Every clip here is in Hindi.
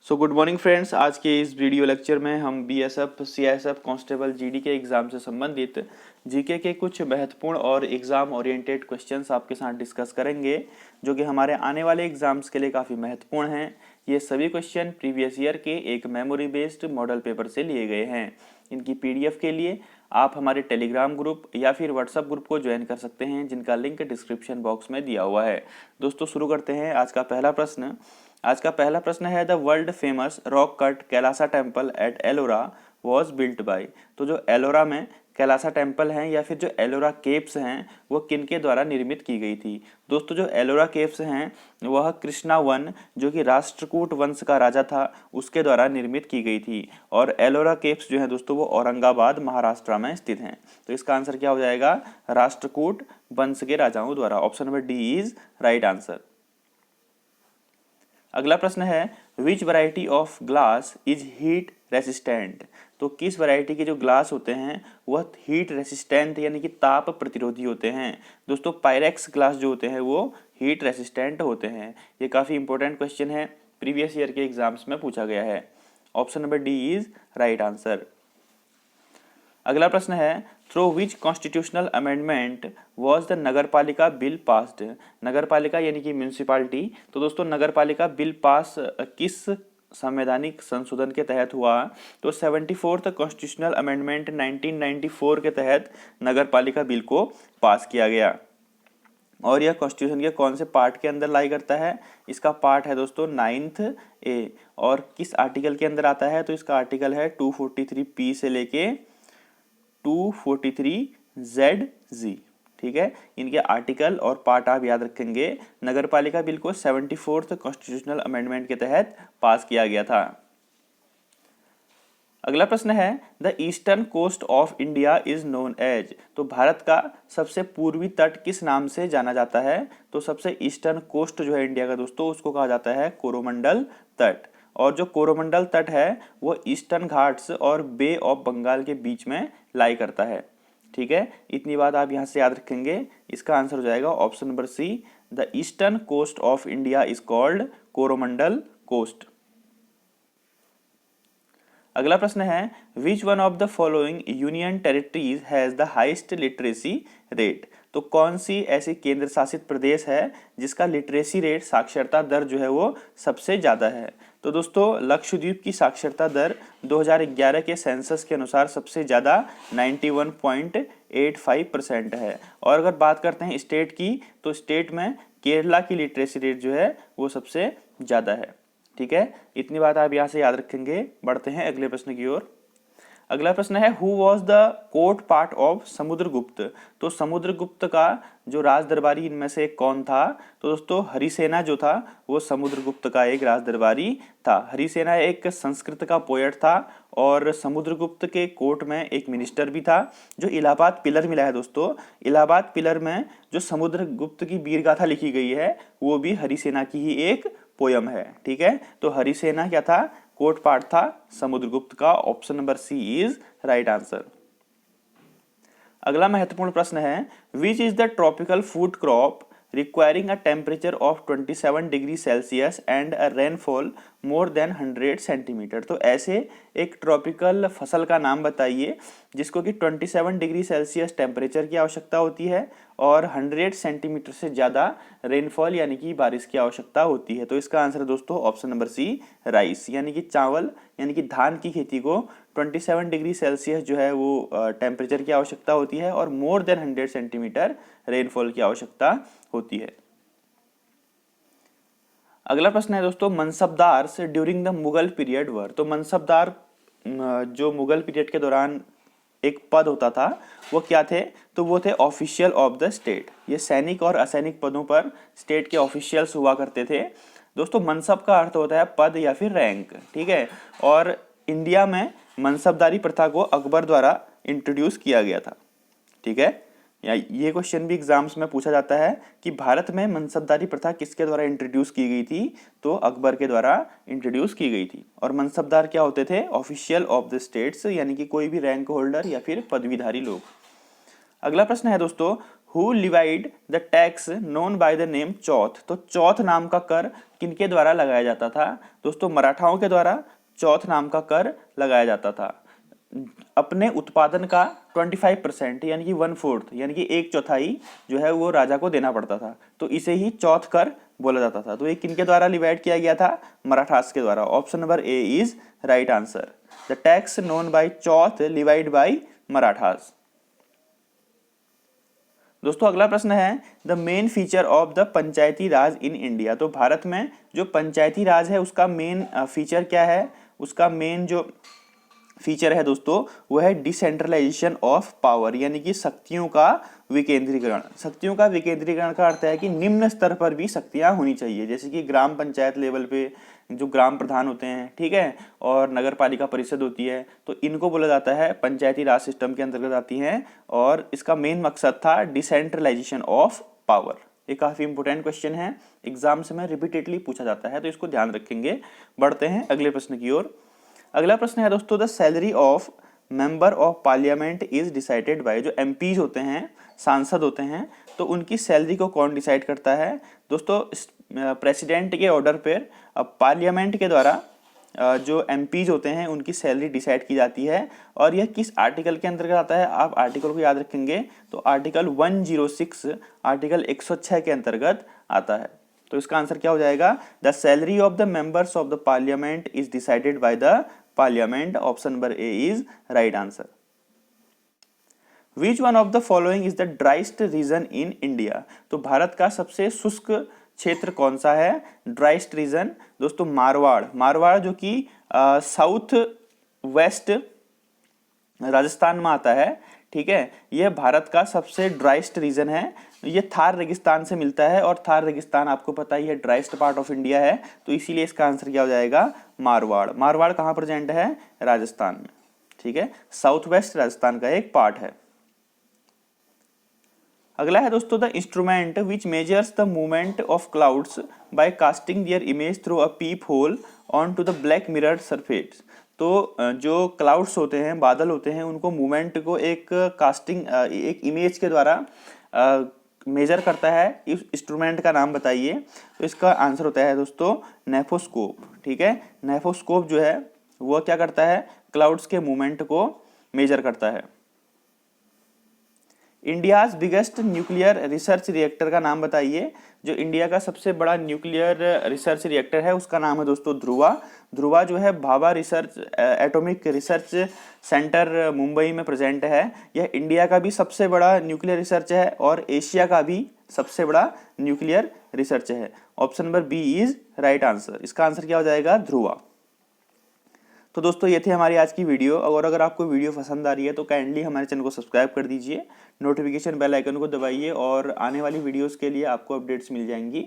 Good morning friends. आज के इस वीडियो लेक्चर में हम बीएसएफ, सीएसएफ, कांस्टेबल, जीडी के एग्जाम से संबंधित जीके के कुछ महत्वपूर्ण और एग्जाम ओरिएंटेड क्वेश्चंस आपके साथ डिस्कस करेंगे, जो कि हमारे आने वाले एग्जाम्स के लिए काफ़ी महत्वपूर्ण हैं। ये सभी क्वेश्चन प्रीवियस ईयर के एक मेमोरी बेस्ड मॉडल पेपर से लिए गए हैं। इनकी पीडीएफ के लिए आप हमारे टेलीग्राम ग्रुप या फिर व्हाट्सएप ग्रुप को ज्वाइन कर सकते हैं, जिनका लिंक डिस्क्रिप्शन बॉक्स में दिया हुआ है। दोस्तों, शुरू करते हैं आज का पहला प्रश्न। आज का पहला प्रश्न है, the world famous rock cut Kailasa temple at Ellora was built by. तो जो एलोरा में कैलासा टेम्पल हैं या फिर जो एलोरा केव्स हैं वो किनके द्वारा निर्मित की गई थी। दोस्तों, जो एलोरा केव्स हैं वह कृष्णा वन, जो कि राष्ट्रकूट वंश का राजा था, उसके द्वारा निर्मित की गई थी। और एलोरा केव्स जो है दोस्तों वो औरंगाबाद महाराष्ट्र में स्थित हैं। तो इसका आंसर क्या हो जाएगा? राष्ट्रकूट वंश के राजाओं द्वारा। Option number D is right answer. अगला प्रश्न है, which variety of glass is heat resistant. तो किस वैरायटी के जो ग्लास होते हैं वह हीट रेसिस्टेंट यानी कि ताप प्रतिरोधी होते हैं। दोस्तों, पायरेक्स ग्लास जो होते हैं वो हीट रेसिस्टेंट होते हैं। ये काफ़ी इंपॉर्टेंट क्वेश्चन है, प्रीवियस ईयर के एग्जाम्स में पूछा गया है। Option number D is right answer. अगला प्रश्न है, through which constitutional amendment was the नगरपालिका बिल पास्ड। नगरपालिका यानी कि म्यूनिसिपालिटी। तो दोस्तों, नगरपालिका बिल पास किस संवैधानिक संशोधन के तहत हुआ? तो 74th कॉन्स्टिट्यूशनल अमेंडमेंट 1994 के तहत नगरपालिका बिल को पास किया गया। और यह कॉन्स्टिट्यूशन के कौन से पार्ट के अंदर लाई करता है? इसका पार्ट है दोस्तों 9th ए। और किस आर्टिकल के अंदर आता है? तो इसका आर्टिकल है 243 से लेके 243 ठीक है। इनके आर्टिकल और पार्ट आप याद रखेंगे। नगरपालिका बिल को 74th कॉन्स्टिट्यूशनल अमेंडमेंट के तहत पास किया गया था। अगला प्रश्न है, the eastern coast of India is known as. तो भारत का सबसे पूर्वी तट किस नाम से जाना जाता है? तो सबसे ईस्टर्न कोस्ट जो है इंडिया का दोस्तों उसको कहा जाता है कोरोमंडल तट। और जो कोरोमंडल तट है वो ईस्टर्न घाट्स और बे ऑफ बंगाल के बीच में लाई करता है। ठीक है, इतनी बात आप यहाँ से याद रखेंगे। इसका आंसर हो जाएगा option number C, the eastern coast of India is called Coromandel coast. अगला प्रश्न है, which one of the following union territories has the highest literacy rate. तो कौन सी ऐसी केंद्र शासित प्रदेश है जिसका लिटरेसी रेट, साक्षरता दर जो है वो सबसे ज्यादा है? तो दोस्तों, लक्षद्वीप की साक्षरता दर 2011 के सेंसस के अनुसार सबसे ज्यादा 91.85% है। और अगर बात करते हैं स्टेट की, तो स्टेट में केरला की लिटरेसी रेट जो है वो सबसे ज्यादा है। ठीक है, इतनी बात आप यहाँ से याद रखेंगे। बढ़ते हैं अगले प्रश्न की ओर। अगला प्रश्न है, who was the court part of Samudragupta. तो समुद्रगुप्त का जो राज दरबारी इनमें से कौन था? तो दोस्तों, हरिसेना जो था वो समुद्रगुप्त का एक राज दरबारी था। हरिसेना एक संस्कृत का पोएट था और समुद्रगुप्त के कोर्ट में एक मिनिस्टर भी था। जो इलाहाबाद पिलर मिला है दोस्तों, इलाहाबाद पिलर में जो समुद्रगुप्त की वीर गाथा लिखी गई है वो भी हरिसेना की ही एक पोयम है। ठीक है, तो हरिसेना क्या था? कोर्ट पार्ट था समुद्रगुप्त का। Option number C is right answer. अगला महत्वपूर्ण प्रश्न है, which is the tropical food crop requiring a temperature of 27 degree Celsius and a rainfall more than 100 centimetre. तो ऐसे एक ट्रॉपिकल फसल का नाम बताइए जिसको कि 27 डिग्री सेल्सियस टेम्परेचर की आवश्यकता होती है और 100 सेंटीमीटर से ज़्यादा रेनफॉल यानी कि बारिश की आवश्यकता होती है। तो इसका आंसर दोस्तों ऑप्शन नंबर सी, राइस यानी कि चावल यानी कि धान की खेती को 27 डिग्री सेल्सियस जो है वो टेम्परेचर की आवश्यकता होती है और मोर देन 100 सेंटीमीटर रेनफॉल की आवश्यकता होती है। अगला प्रश्न है दोस्तों, mansabdars during the Mughal period वर। तो मनसबदार जो मुगल पीरियड के दौरान एक पद होता था वो क्या थे? तो वो थे ऑफिशियल ऑफ द स्टेट। ये सैनिक और असैनिक पदों पर स्टेट के ऑफिशियल्स हुआ करते थे। दोस्तों, मनसब का अर्थ होता है पद या फिर रैंक। ठीक है, और इंडिया में मनसबदारी प्रथा को अकबर द्वारा इंट्रोड्यूस किया गया था। ठीक है, या ये क्वेश्चन भी एग्जाम्स में पूछा जाता है कि भारत में मनसबदारी प्रथा किसके द्वारा इंट्रोड्यूस की गई थी? तो अकबर के द्वारा इंट्रोड्यूस की गई थी। और मनसबदार क्या होते थे? ऑफिशियल ऑफ द स्टेट्स यानी कि कोई भी रैंक होल्डर या फिर पदवीधारी लोग। अगला प्रश्न है दोस्तों, who levied the tax known by the name chauth. तो चौथ नाम का कर किनके द्वारा लगाया जाता था? दोस्तों मराठाओं के द्वारा चौथ नाम का कर लगाया जाता था। अपने उत्पादन का 25% यानी कि 1/4 यानी कि 1/4 जो है वो राजा को देना पड़ता था, तो इसे ही चौथ कर बोला जाता था। तो ये किनके द्वारा डिवाइड किया गया था? मराठास के द्वारा। Option number A is right answer. The tax known bye Chauth divide by Marathas. दोस्तों अगला प्रश्न है the main feature of the Panchayati Raj in India. तो भारत में जो पंचायती राज है उसका मेन फीचर क्या है? उसका मेन जो फीचर है दोस्तों वो है डिसेंट्रलाइजेशन ऑफ पावर, यानी कि शक्तियों का विकेंद्रीकरण। शक्तियों का विकेंद्रीकरण का अर्थ है कि निम्न स्तर पर भी शक्तियां होनी चाहिए, जैसे कि ग्राम पंचायत लेवल पे जो ग्राम प्रधान होते हैं, ठीक है, और नगर पालिका परिषद होती है, तो इनको बोला जाता है पंचायती राज सिस्टम के अंतर्गत आती हैं। और इसका मेन मकसद था डिसेंट्रलाइजेशन ऑफ पावर। ये काफी इंपोर्टेंट क्वेश्चन है, एग्जाम से में रिपीटेडली पूछा जाता है, तो इसको ध्यान रखेंगे। बढ़ते हैं अगले प्रश्न की ओर। अगला प्रश्न है दोस्तों the salary of member of parliament is decided bye. जो एमपीज होते हैं, सांसद होते हैं, तो उनकी सैलरी को कौन डिसाइड करता है? दोस्तों प्रेसिडेंट के ऑर्डर पर पार्लियामेंट के द्वारा जो एमपीज होते हैं उनकी सैलरी डिसाइड की जाती है। और यह किस आर्टिकल के अंतर्गत आता है? आप आर्टिकल को याद रखेंगे, तो आर्टिकल 106 आर्टिकल 106 के अंतर्गत आता है। तो इसका आंसर क्या हो जाएगा? The salary of the members of the parliament is decided by the parliament. Option number A is right answer. Which one of the following is the driest region in India. तो भारत का सबसे शुष्क क्षेत्र कौन सा है? ड्राइस्ट रीजन दोस्तों मारवाड़। मारवाड़ जो कि साउथ वेस्ट राजस्थान में आता है, ठीक है, यह भारत का सबसे ड्राइस्ट रीजन है। ये थार रेगिस्तान से मिलता है, और थार रेगिस्तान आपको पता ही है ड्राइस्ट पार्ट ऑफ इंडिया है, तो इसीलिए इसका आंसर क्या हो जाएगा? मारवाड़। मारवाड़ कहाँ प्रेजेंट है? राजस्थान में, ठीक है, साउथ वेस्ट राजस्थान का एक पार्ट है। अगला है दोस्तों the instrument which measures the movement of clouds by casting their image through a peep hole on to the black mirrored surface. तो जो क्लाउड्स होते हैं, बादल होते हैं, उनको मूवमेंट को एक कास्टिंग एक इमेज के द्वारा मेजर करता है। इस इंस्ट्रूमेंट का नाम बताइए। तो इसका आंसर होता है दोस्तों नेफोस्कोप, ठीक है। नेफोस्कोप जो है वो क्या करता है? क्लाउड्स के मूवमेंट को मेजर करता है। India's biggest nuclear research reactor का नाम बताइए। जो इंडिया का सबसे बड़ा न्यूक्लियर रिसर्च रिएक्टर है उसका नाम है दोस्तों ध्रुवा। ध्रुवा जो है Bhabha research atomic research centre Mumbai में प्रेजेंट है। यह इंडिया का भी सबसे बड़ा न्यूक्लियर रिसर्च है और एशिया का भी सबसे बड़ा न्यूक्लियर रिसर्च है। Option number B is right answer. इसका आंसर क्या हो जाएगा? ध्रुवा। तो दोस्तों ये थी हमारी आज की वीडियो, और अगर आपको वीडियो पसंद आ रही है तो काइंडली हमारे चैनल को सब्सक्राइब कर दीजिए, नोटिफिकेशन बेल आइकन को दबाइए, और आने वाली वीडियोस के लिए आपको अपडेट्स मिल जाएंगी।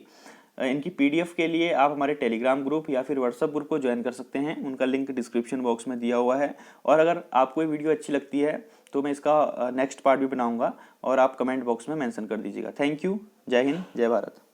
इनकी पीडीएफ के लिए आप हमारे टेलीग्राम ग्रुप या फिर व्हाट्सएप ग्रुप को ज्वाइन कर सकते हैं, उनका लिंक डिस्क्रिप्शन बॉक्स में दिया हुआ है। और अगर आपको ये वीडियो अच्छी लगती है तो मैं इसका नेक्स्ट पार्ट भी बनाऊँगा, और आप कमेंट बॉक्स में मैंशन कर दीजिएगा। Thank you. जय हिंद, जय भारत।